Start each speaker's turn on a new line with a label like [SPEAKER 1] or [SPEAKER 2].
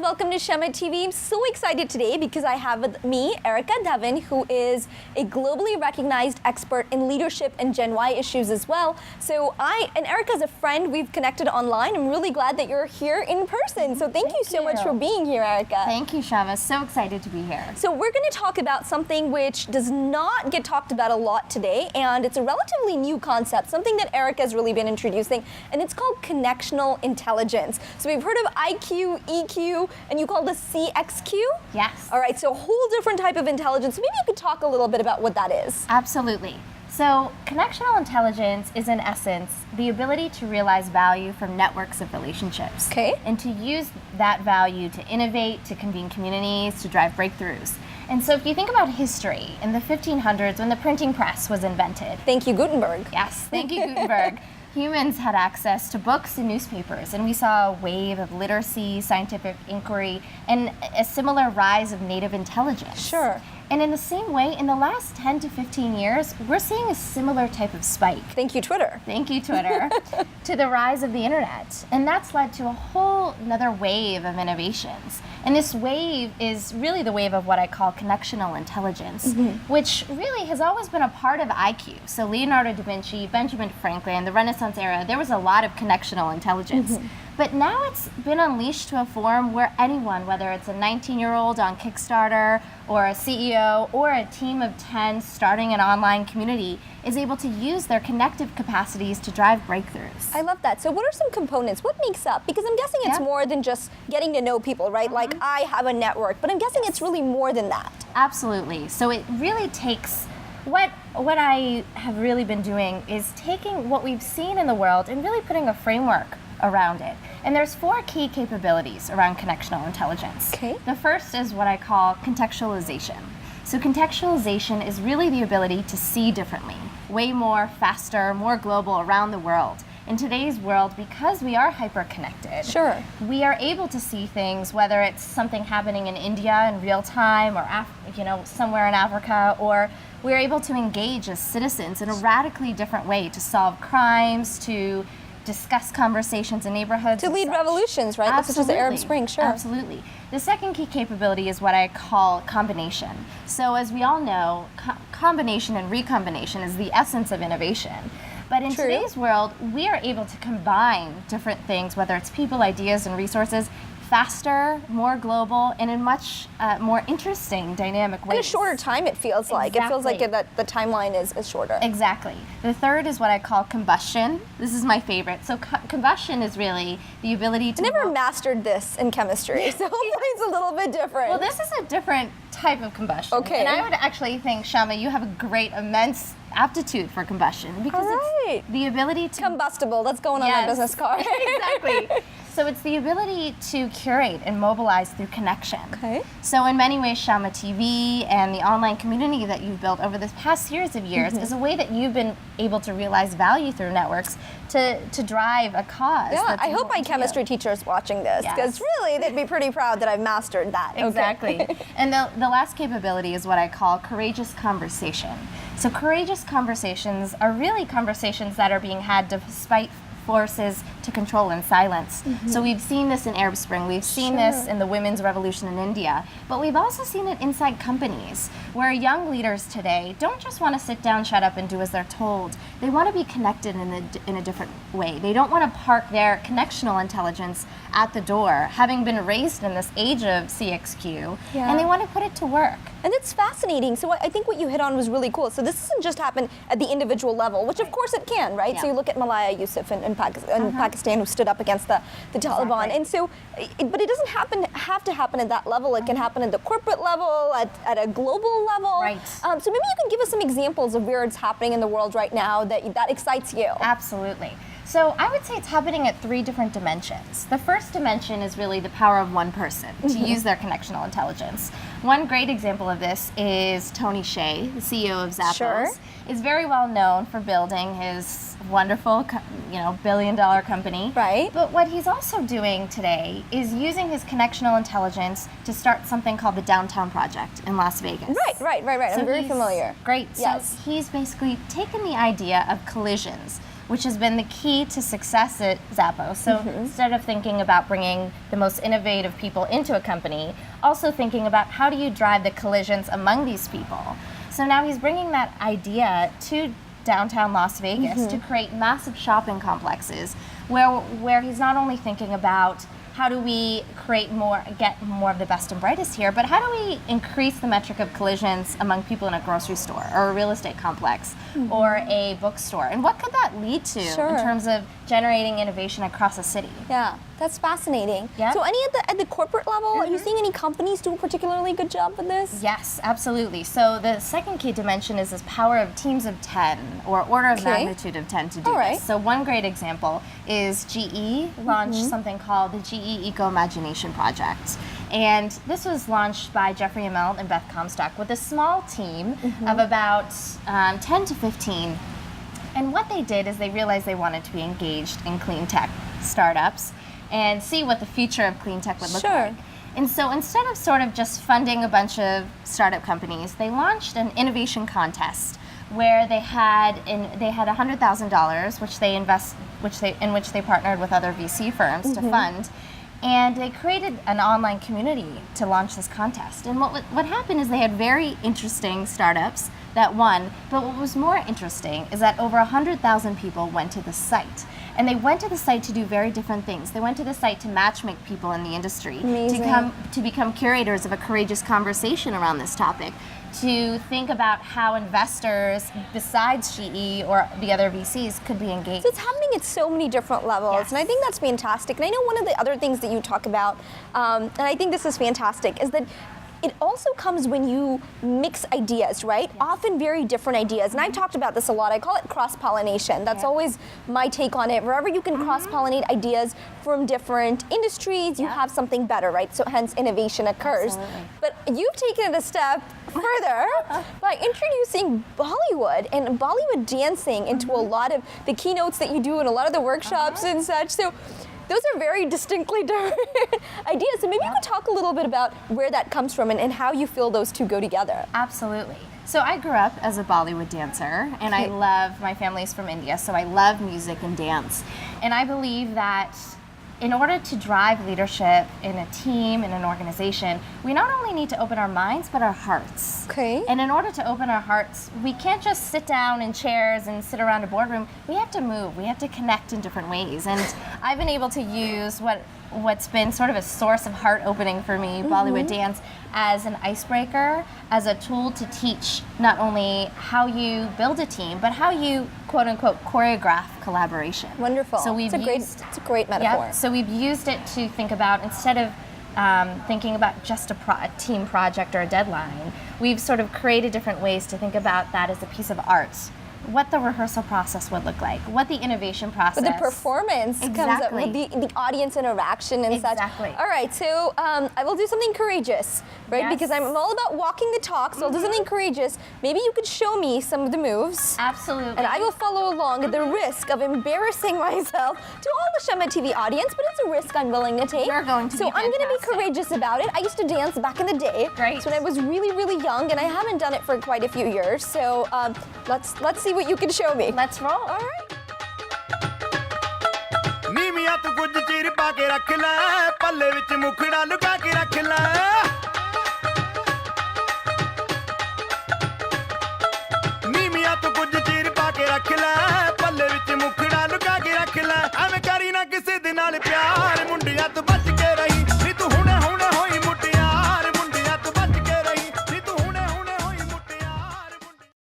[SPEAKER 1] welcome to Shama TV. I'm so excited today because I have with me Erica Devon, who is a globally recognized expert in leadership and Gen Y issues as well. So Erica's a friend. We've connected online. I'm really glad that you're here in person. So thank you so much for being here, Erica.
[SPEAKER 2] Thank you, Shama. So excited to be here.
[SPEAKER 1] So we're going to talk about something which does not get talked about a lot today, and it's a relatively new concept, something that Erica has really been introducing, and it's called connectional intelligence. So we've heard of IQ, EQ, and you call this CXQ?
[SPEAKER 2] Yes.
[SPEAKER 1] All right, so a whole different type of intelligence. Maybe you could talk a little bit about what that is.
[SPEAKER 2] Absolutely. So connectional intelligence is, in essence, the ability to realize value from networks of relationships.
[SPEAKER 1] Okay.
[SPEAKER 2] And to use that value to innovate, to convene communities, to drive breakthroughs. And so if you think about history, in the 1500s, when the printing press was invented.
[SPEAKER 1] Thank you, Gutenberg.
[SPEAKER 2] Yes, thank you, Gutenberg. Humans had access to books and newspapers, and we saw a wave of literacy, scientific inquiry, and a similar rise of native intelligence.
[SPEAKER 1] Sure.
[SPEAKER 2] And in the same way, in the last 10 to 15 years, we're seeing a similar type of spike.
[SPEAKER 1] Thank you, Twitter.
[SPEAKER 2] Thank you, Twitter. To the rise of the internet. And that's led to a whole another wave of innovations. And this wave is really the wave of what I call connectional intelligence, which really has always been a part of IQ. So Leonardo da Vinci, Benjamin Franklin, the Renaissance era, there was a lot of connectional intelligence. But now it's been unleashed to a form where anyone, whether it's a 19-year-old on Kickstarter or a CEO or a team of 10 starting an online community, is able to use their connective capacities to drive breakthroughs.
[SPEAKER 1] I love that. So what are some components? What makes up? Because I'm guessing it's more than just getting to know people, right? Like I have a network, but I'm guessing it's really more than that.
[SPEAKER 2] Absolutely. So it really takes, what I have really been doing is taking what we've seen in the world and really putting a framework around it. And there's 4 key capabilities around connectional intelligence.
[SPEAKER 1] Okay.
[SPEAKER 2] The first is what I call contextualization. So contextualization is really the ability to see differently, way more, faster, more global around the world. In today's world, because we are hyper-connected,
[SPEAKER 1] Sure.
[SPEAKER 2] we are able to see things, whether it's something happening in India in real time or somewhere in Africa, or we're able to engage as citizens in a radically different way to solve crimes, to discuss conversations in neighborhoods.
[SPEAKER 1] To lead revolutions, right?
[SPEAKER 2] Absolutely.
[SPEAKER 1] Such as the Arab Spring, sure.
[SPEAKER 2] Absolutely. The second key capability is what I call combination. So as we all know, combination and recombination is the essence of innovation. But in today's world, we are able to combine different things, whether it's people, ideas, and resources, faster, more global, and in much more interesting, dynamic ways.
[SPEAKER 1] In a shorter time, it feels like. It feels like that the timeline is shorter.
[SPEAKER 2] Exactly. The third is what I call combustion. This is my favorite. So combustion is really the ability to...
[SPEAKER 1] I never mastered this in chemistry, so hopefully it's a little bit different.
[SPEAKER 2] Well, this is a different type of combustion.
[SPEAKER 1] Okay.
[SPEAKER 2] And I would actually think, Shama, you have a great, immense aptitude for combustion because it's the ability to...
[SPEAKER 1] Combustible, that's going on my business card.
[SPEAKER 2] Exactly. So it's the ability to curate and mobilize through connection.
[SPEAKER 1] Okay.
[SPEAKER 2] So in many ways, Shama TV and the online community that you've built over the past series of years is a way that you've been able to realize value through networks to drive a cause.
[SPEAKER 1] Yeah, I hope my chemistry teacher is watching this because really they'd be pretty proud that I've mastered that.
[SPEAKER 2] Exactly.
[SPEAKER 1] Okay.
[SPEAKER 2] And the last capability is what I call courageous conversation. So courageous conversations are really conversations that are being had despite forces to control and silence. So we've seen this in Arab Spring, we've seen this in the women's revolution in India, but we've also seen it inside companies where young leaders today don't just want to sit down, shut up, and do as they're told. They want to be connected in a different way. They don't want to park their connectional intelligence at the door, having been raised in this age of CXQ, and they want to put it to work.
[SPEAKER 1] And it's fascinating. So I think what you hit on was really cool. So this doesn't just happen at the individual level, which of course it can, right?
[SPEAKER 2] Yeah.
[SPEAKER 1] So you look at Malaya Yousaf in Pakistan who stood up against the Taliban. And so, but it doesn't have to happen at that level. It can happen at the corporate level, at a global level.
[SPEAKER 2] Right.
[SPEAKER 1] So maybe you can give us some examples of where it's happening in the world right now that excites you.
[SPEAKER 2] Absolutely. So I would say it's happening at 3 different dimensions. The first dimension is really the power of one person to use their connectional intelligence. One great example of this is Tony Hsieh, the CEO of Zappos, is very well known for building his wonderful, billion-dollar company.
[SPEAKER 1] Right.
[SPEAKER 2] But what he's also doing today is using his connectional intelligence to start something called the Downtown Project in Las Vegas.
[SPEAKER 1] Right.
[SPEAKER 2] So
[SPEAKER 1] I'm very familiar.
[SPEAKER 2] Great.
[SPEAKER 1] Yes.
[SPEAKER 2] So he's basically taken the idea of collisions which has been the key to success at Zappos. So instead of thinking about bringing the most innovative people into a company, also thinking about how do you drive the collisions among these people. So now he's bringing that idea to downtown Las Vegas to create massive shopping complexes where he's not only thinking about how do we get more of the best and brightest here, but how do we increase the metric of collisions among people in a grocery store or a real estate complex or a bookstore? And what could that lead to in terms of generating innovation across a city?
[SPEAKER 1] Yeah, that's fascinating.
[SPEAKER 2] Yeah.
[SPEAKER 1] So at the corporate level, are you seeing any companies do a particularly good job with this?
[SPEAKER 2] Yes, absolutely. So the second key dimension is this power of teams of 10 or order of magnitude of 10 to do this. So one great example is GE launched something called the GE Eco Imagination Project. And this was launched by Jeffrey Immelt and Beth Comstock with a small team of about 10 to 15. And what they did is they realized they wanted to be engaged in clean tech startups and see what the future of clean tech would look like. And so instead of sort of just funding a bunch of startup companies, they launched an innovation contest where they had $100,000, in which they partnered with other VC firms to fund. And they created an online community to launch this contest. And what happened is they had very interesting startups that won, but what was more interesting is that over 100,000 people went to the site. And they went to the site to do very different things. They went to the site to matchmake people in the industry, to become curators of a courageous conversation around this topic, to think about how investors, besides GE or the other VCs, could be engaged.
[SPEAKER 1] So it's happening at so many different levels, and I think that's fantastic. And I know one of the other things that you talk about, and I think this is fantastic, is that it also comes when you mix ideas, right? Often very different ideas. And I talked about this a lot. I call it cross-pollination. That's always my take on it. Wherever you can cross-pollinate ideas from different industries, you have something better, right? So hence innovation occurs.
[SPEAKER 2] Absolutely.
[SPEAKER 1] But you've taken it a step further by introducing Bollywood and Bollywood dancing into a lot of the keynotes that you do and a lot of the workshops and such. So those are very distinctly different ideas. So maybe you could talk a little bit about where that comes from and how you feel those two go together.
[SPEAKER 2] Absolutely. So I grew up as a Bollywood dancer, and my family's from India, so I love music and dance. And I believe that in order to drive leadership in a team, in an organization, we not only need to open our minds, but our hearts.
[SPEAKER 1] Okay.
[SPEAKER 2] And in order to open our hearts, we can't just sit down in chairs and sit around a boardroom. We have to move. We have to connect in different ways. And I've been able to use what's been sort of a source of heart opening for me, Bollywood dance, as an icebreaker, as a tool to teach not only how you build a team, but how you quote unquote choreograph collaboration.
[SPEAKER 1] Wonderful.
[SPEAKER 2] So
[SPEAKER 1] it's a great metaphor.
[SPEAKER 2] Yeah, so we've used it to think about, instead of thinking about just a team project or a deadline, we've sort of created different ways to think about that as a piece of art. What the rehearsal process would look like, what the innovation process.
[SPEAKER 1] But the performance comes up with the audience interaction and such. All right, so I will do something courageous, right?
[SPEAKER 2] Yes.
[SPEAKER 1] Because I'm all about walking the talk, so I'll do something courageous. Maybe you could show me some of the moves.
[SPEAKER 2] Absolutely.
[SPEAKER 1] And I will follow along at the risk of embarrassing myself to all the Shama TV audience, but it's a risk I'm willing to take.
[SPEAKER 2] You're going to
[SPEAKER 1] So
[SPEAKER 2] be
[SPEAKER 1] I'm going to be
[SPEAKER 2] fantastic.
[SPEAKER 1] courageous about it. I used to dance back in the day.
[SPEAKER 2] Great.
[SPEAKER 1] So when I was really, really young, and I haven't done it for quite a few years. So let's see what you can show me.
[SPEAKER 2] Let's roll.
[SPEAKER 1] All right.
[SPEAKER 3] ਨੀਵੀਆਂ ਤੂੰ ਕੁਝ ਚੀਰ ਪਾ ਕੇ ਰੱਖ ਲੈ ਪੱਲੇ ਵਿੱਚ ਮੁਖੜਾ ਲੁਕਾ ਕੇ ਰੱਖ ਲੈ ਨੀਵੀਆਂ ਤੂੰ ਕੁਝ ਚੀਰ ਪਾ ਕੇ ਰੱਖ ਲੈ ਪੱਲੇ ਵਿੱਚ ਮੁਖੜਾ ਲੁਕਾ ਕੇ ਰੱਖ ਲੈ ਐਵੇਂ ਕਰੀ ਨਾ ਕਿਸੇ ਦੇ ਨਾਲ ਪਿਆਰ ਮੁੰਡਿਆਂ ਤੋਂ ਬਚ